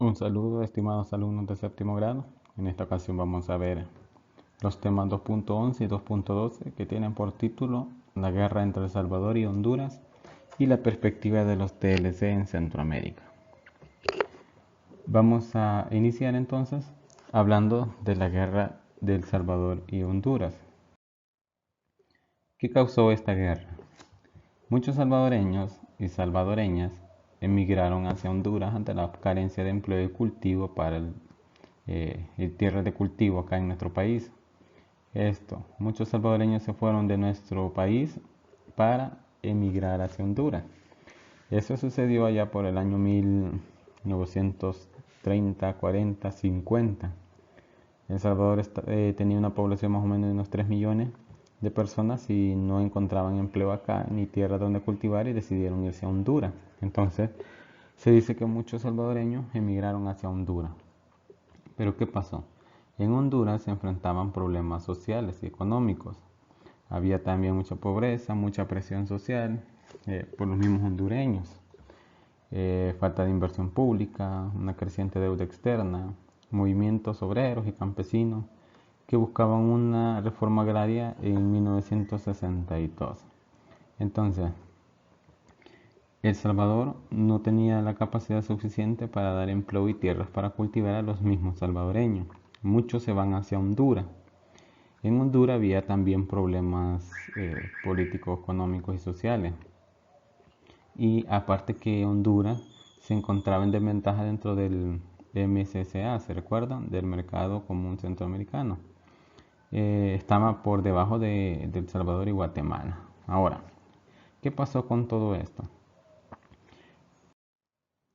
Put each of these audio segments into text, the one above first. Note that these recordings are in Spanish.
Un saludo, estimados alumnos de séptimo grado. En esta ocasión vamos a ver los temas 2.11 y 2.12 que tienen por título la guerra entre El Salvador y Honduras y la perspectiva de los TLC en Centroamérica. Vamos a iniciar entonces hablando de la guerra de El Salvador y Honduras. ¿Qué causó esta guerra? Muchos salvadoreños y salvadoreñas emigraron hacia Honduras ante la carencia de empleo y cultivo para tierras de cultivo acá en nuestro país. Muchos salvadoreños se fueron de nuestro país para emigrar hacia Honduras. Eso sucedió allá por el año 1930, 40, 50. El Salvador tenía una población más o menos de unos 3 millones de personas y no encontraban empleo acá ni tierra donde cultivar y decidieron irse a Honduras. Entonces se dice que muchos salvadoreños emigraron hacia Honduras. Pero ¿qué pasó? En Honduras se enfrentaban problemas sociales y económicos. Había también mucha pobreza, mucha presión social por los mismos hondureños. Falta de inversión pública, una creciente deuda externa, movimientos obreros y campesinos que buscaban una reforma agraria en 1962. Entonces, El Salvador no tenía la capacidad suficiente para dar empleo y tierras para cultivar a los mismos salvadoreños. Muchos se van hacia Honduras. En Honduras había también problemas políticos, económicos y sociales. Y aparte que Honduras se encontraba en desventaja dentro del MCCA, ¿se recuerdan? Del Mercado Común Centroamericano. Estaba por debajo de El Salvador y Guatemala. Ahora, ¿qué pasó con todo esto?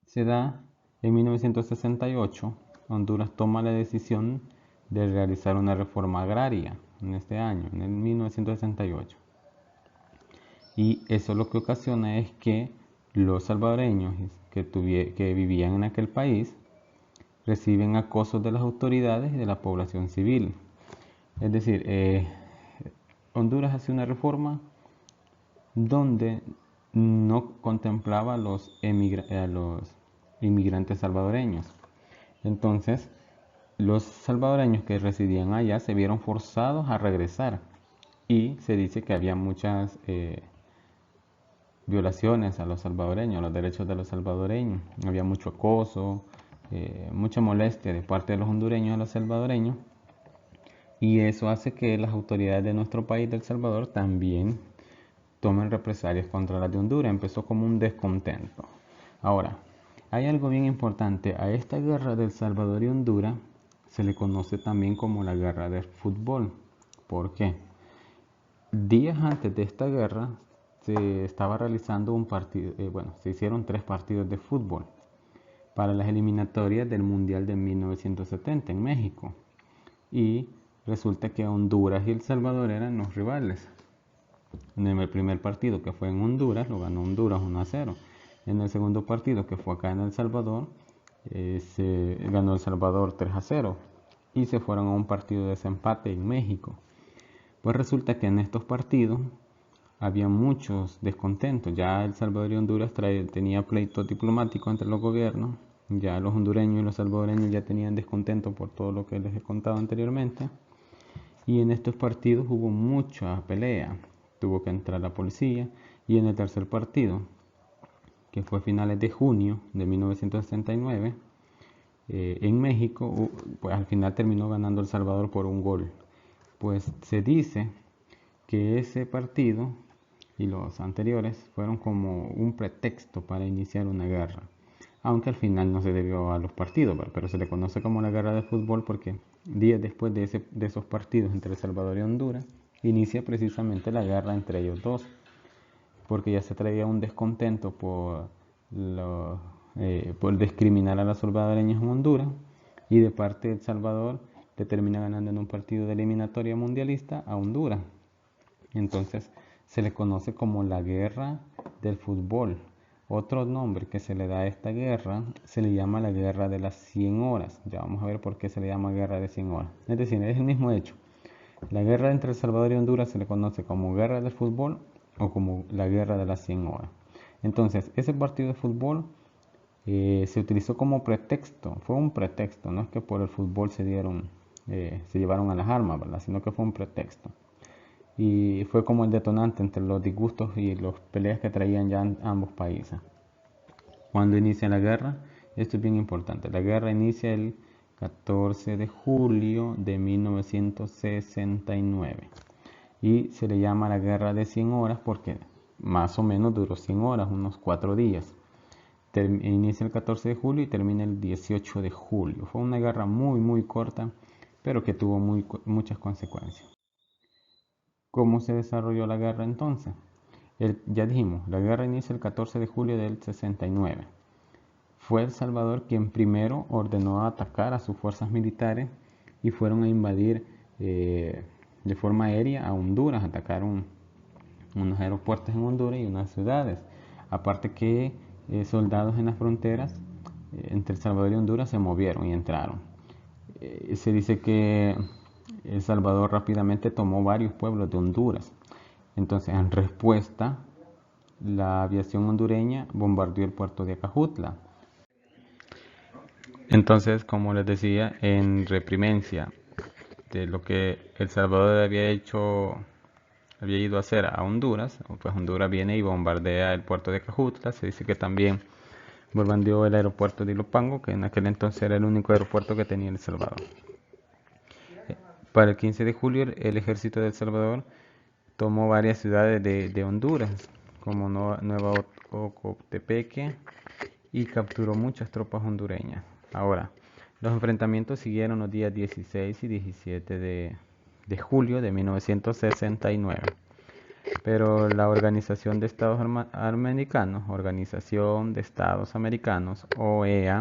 Se da en 1968, Honduras toma la decisión de realizar una reforma agraria en este año, en el 1968. Y eso lo que ocasiona es que los salvadoreños que vivían en aquel país reciben acosos de las autoridades y de la población civil. Es decir, Honduras hace una reforma donde no contemplaba a los inmigrantes salvadoreños. Entonces, los salvadoreños que residían allá se vieron forzados a regresar y se dice que había muchas violaciones a los salvadoreños, a los derechos de los salvadoreños. Había mucho acoso, mucha molestia de parte de los hondureños a los salvadoreños. Y eso hace que las autoridades de nuestro país, de El Salvador, también tomen represalias contra las de Honduras. Empezó como un descontento. Ahora, hay algo bien importante. A esta guerra de El Salvador y Honduras se le conoce también como la guerra del fútbol. ¿Por qué? Días antes de esta guerra se estaba realizando un partido, se hicieron 3 partidos de fútbol para las eliminatorias del Mundial de 1970 en México. Y resulta que Honduras y El Salvador eran los rivales. En el primer partido, que fue en Honduras, lo ganó Honduras 1-0. En el segundo partido, que fue acá en El Salvador, se ganó El Salvador 3-0. Y se fueron a un partido de desempate en México. Pues resulta que en estos partidos había muchos descontentos. Ya El Salvador y Honduras tenía pleitos diplomáticos entre los gobiernos. Ya los hondureños y los salvadoreños ya tenían descontento por todo lo que les he contado anteriormente. Y en estos partidos hubo mucha pelea. Tuvo que entrar la policía. Y en el tercer partido, que fue a finales de junio de 1969, en México, pues al final terminó ganando El Salvador por un gol. Pues se dice que ese partido y los anteriores fueron como un pretexto para iniciar una guerra. Aunque al final no se debió a los partidos, pero se le conoce como la guerra de fútbol porque días después de esos partidos entre El Salvador y Honduras, inicia precisamente la guerra entre ellos dos, porque ya se traía un descontento por discriminar a los salvadoreños en Honduras, y de parte de El Salvador le termina ganando en un partido de eliminatoria mundialista a Honduras. Entonces se le conoce como la guerra del fútbol. Otro nombre que se le da a esta guerra se le llama la guerra de las 100 horas. Ya vamos a ver por qué se le llama guerra de 100 horas. Es decir, es el mismo hecho. La guerra entre El Salvador y Honduras se le conoce como guerra del fútbol o como la guerra de las 100 horas. Entonces, ese partido de fútbol se utilizó como pretexto, fue un pretexto, no es que por el fútbol se llevaron a las armas, ¿verdad? Sino que fue un pretexto. Y fue como el detonante entre los disgustos y las peleas que traían ya ambos países. Cuando inicia la guerra, esto es bien importante, la guerra inicia el 14 de julio de 1969 y se le llama la guerra de 100 horas porque más o menos duró 100 horas, unos 4 días. Inicia el 14 de julio y termina el 18 de julio. Fue una guerra muy corta, pero que tuvo muchas consecuencias. ¿Cómo se desarrolló la guerra entonces? Ya dijimos, la guerra inicia el 14 de julio del 69. Fue El Salvador quien primero ordenó atacar a sus fuerzas militares y fueron a invadir de forma aérea a Honduras, atacaron unos aeropuertos en Honduras y unas ciudades. Aparte que soldados en las fronteras entre El Salvador y Honduras se movieron y entraron. Se dice que El Salvador rápidamente tomó varios pueblos de Honduras. Entonces, en respuesta, la aviación hondureña bombardeó el puerto de Acajutla. Entonces, como les decía, en reprimencia de lo que El Salvador había ido a hacer a Honduras, pues Honduras viene y bombardea el puerto de Acajutla. Se dice que también bombardeó el aeropuerto de Ilopango, que en aquel entonces era el único aeropuerto que tenía El Salvador. Para el 15 de julio, el ejército de El Salvador tomó varias ciudades de Honduras, como Nueva Ocotepeque, y capturó muchas tropas hondureñas. Ahora, los enfrentamientos siguieron los días 16 y 17 de julio de 1969. Pero la Organización de Estados Americanos, Organización de Estados Americanos, OEA,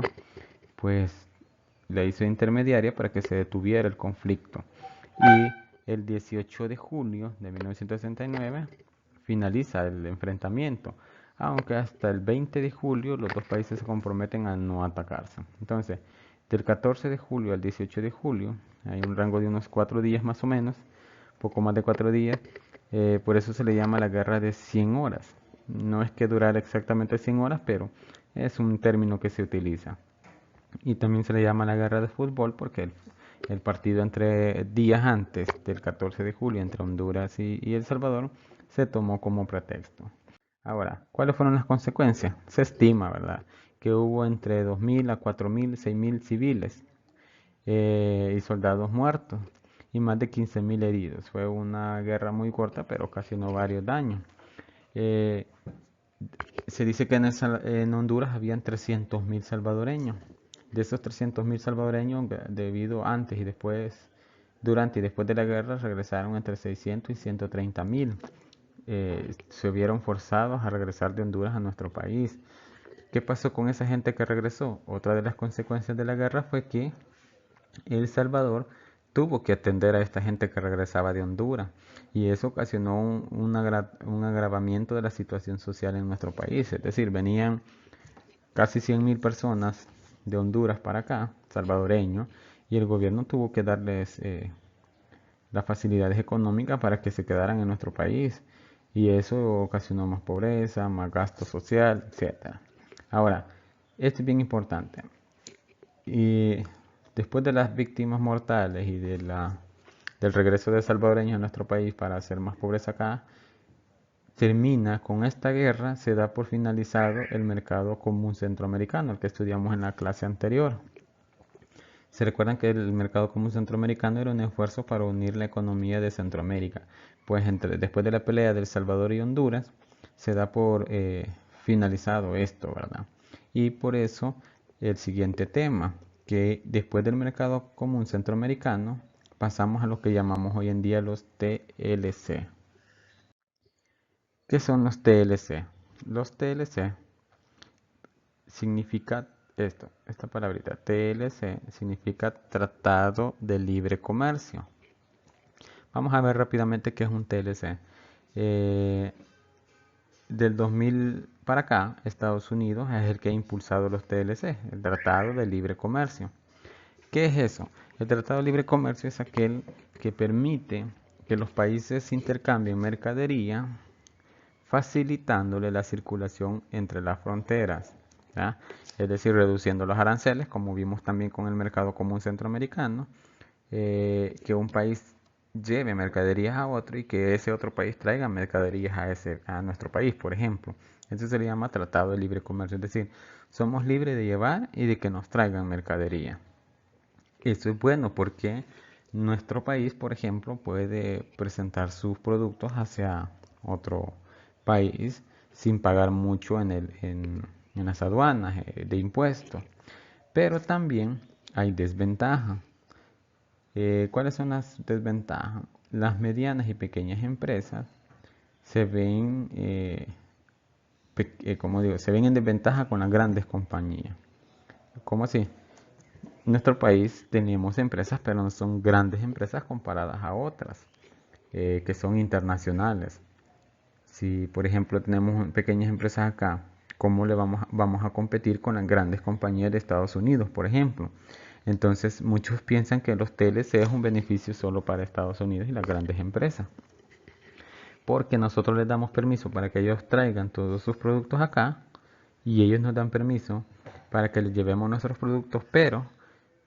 pues la hizo intermediaria para que se detuviera el conflicto. Y el 18 de julio de 1969 finaliza el enfrentamiento, aunque hasta el 20 de julio los dos países se comprometen a no atacarse. Entonces, del 14 de julio al 18 de julio, hay un rango de unos 4 días más o menos, poco más de 4 días, por eso se le llama la guerra de 100 horas. No es que durara exactamente 100 horas, pero es un término que se utiliza. Y también se le llama la guerra de fútbol porque el partido entre días antes del 14 de julio entre Honduras y El Salvador se tomó como pretexto. Ahora, ¿cuáles fueron las consecuencias? Se estima, ¿verdad?, que hubo entre 2.000 a 4.000, 6.000 civiles y soldados muertos y más de 15.000 heridos. Fue una guerra muy corta, pero ocasionó varios daños. Eh, Se dice que en Honduras habían 300.000 salvadoreños. De esos 300.000 salvadoreños, debido antes y después, durante y después de la guerra, regresaron entre 600 y 130.000. Se vieron forzados a regresar de Honduras a nuestro país. ¿Qué pasó con esa gente que regresó? Otra de las consecuencias de la guerra fue que El Salvador tuvo que atender a esta gente que regresaba de Honduras y eso ocasionó un agravamiento de la situación social en nuestro país. Es decir, venían casi 100.000 personas de Honduras para acá, salvadoreños, y el gobierno tuvo que darles las facilidades económicas para que se quedaran en nuestro país y eso ocasionó más pobreza, más gasto social, etcétera. Ahora, esto es bien importante. Y después de las víctimas mortales y del regreso de salvadoreños a nuestro país para hacer más pobreza acá, termina con esta guerra, se da por finalizado el mercado común centroamericano, el que estudiamos en la clase anterior. Se recuerdan que el mercado común centroamericano era un esfuerzo para unir la economía de Centroamérica. Pues después de la pelea de El Salvador y Honduras, se da por finalizado esto, ¿verdad? Y por eso el siguiente tema, que después del mercado común centroamericano, pasamos a lo que llamamos hoy en día los TLC. ¿Qué son los TLC? Los TLC significa esta palabrita, TLC significa Tratado de Libre Comercio. Vamos a ver rápidamente qué es un TLC. Del 2000 para acá, Estados Unidos es el que ha impulsado los TLC, el Tratado de Libre Comercio. ¿Qué es eso? El Tratado de Libre Comercio es aquel que permite que los países intercambien mercadería, facilitándole la circulación entre las fronteras. ¿verdad? Es decir, reduciendo los aranceles, como vimos también con el mercado común centroamericano, que un país lleve mercaderías a otro y que ese otro país traiga mercaderías a nuestro país, por ejemplo. Eso se le llama Tratado de Libre Comercio, es decir, somos libres de llevar y de que nos traigan mercadería. Eso es bueno porque nuestro país, por ejemplo, puede presentar sus productos hacia otro país sin pagar mucho en las aduanas de impuestos. Pero también hay desventajas. ¿Cuáles son las desventajas? Las medianas y pequeñas empresas se ven, como digo, se ven en desventaja con las grandes compañías. ¿Cómo así? En nuestro país tenemos empresas, pero no son grandes empresas comparadas a otras que son internacionales. Si, por ejemplo, tenemos pequeñas empresas acá, ¿cómo vamos a competir con las grandes compañías de Estados Unidos, por ejemplo? Entonces, muchos piensan que los TLC es un beneficio solo para Estados Unidos y las grandes empresas, porque nosotros les damos permiso para que ellos traigan todos sus productos acá y ellos nos dan permiso para que les llevemos nuestros productos, pero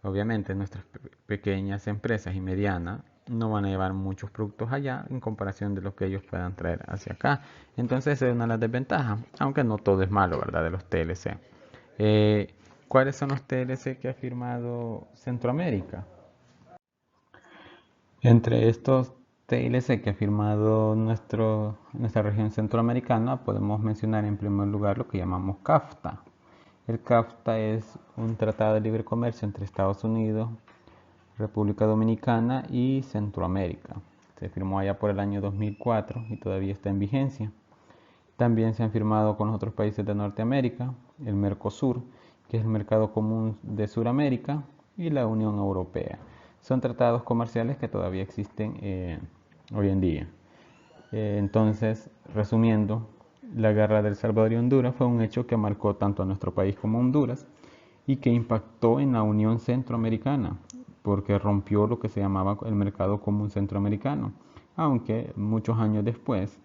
obviamente nuestras pequeñas empresas y medianas no van a llevar muchos productos allá en comparación de lo que ellos puedan traer hacia acá. Entonces esa es una de las desventajas, aunque no todo es malo, ¿verdad? De los TLC. ¿Cuáles son los TLC que ha firmado Centroamérica? Entre estos TLC que ha firmado nuestra región centroamericana, podemos mencionar en primer lugar lo que llamamos CAFTA. El CAFTA es un tratado de libre comercio entre Estados Unidos, República Dominicana y Centroamérica. Se firmó allá por el año 2004 y todavía está en vigencia. También se han firmado con los otros países de Norteamérica, el Mercosur, que es el mercado común de Sudamérica, y la Unión Europea. Son tratados comerciales que todavía existen hoy en día. Entonces, resumiendo, la guerra del Salvador y Honduras fue un hecho que marcó tanto a nuestro país como a Honduras y que impactó en la Unión Centroamericana, porque rompió lo que se llamaba el mercado común centroamericano, aunque muchos años después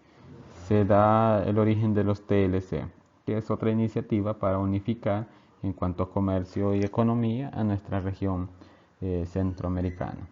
se da el origen de los TLC, que es otra iniciativa para unificar en cuanto a comercio y economía a nuestra región centroamericana.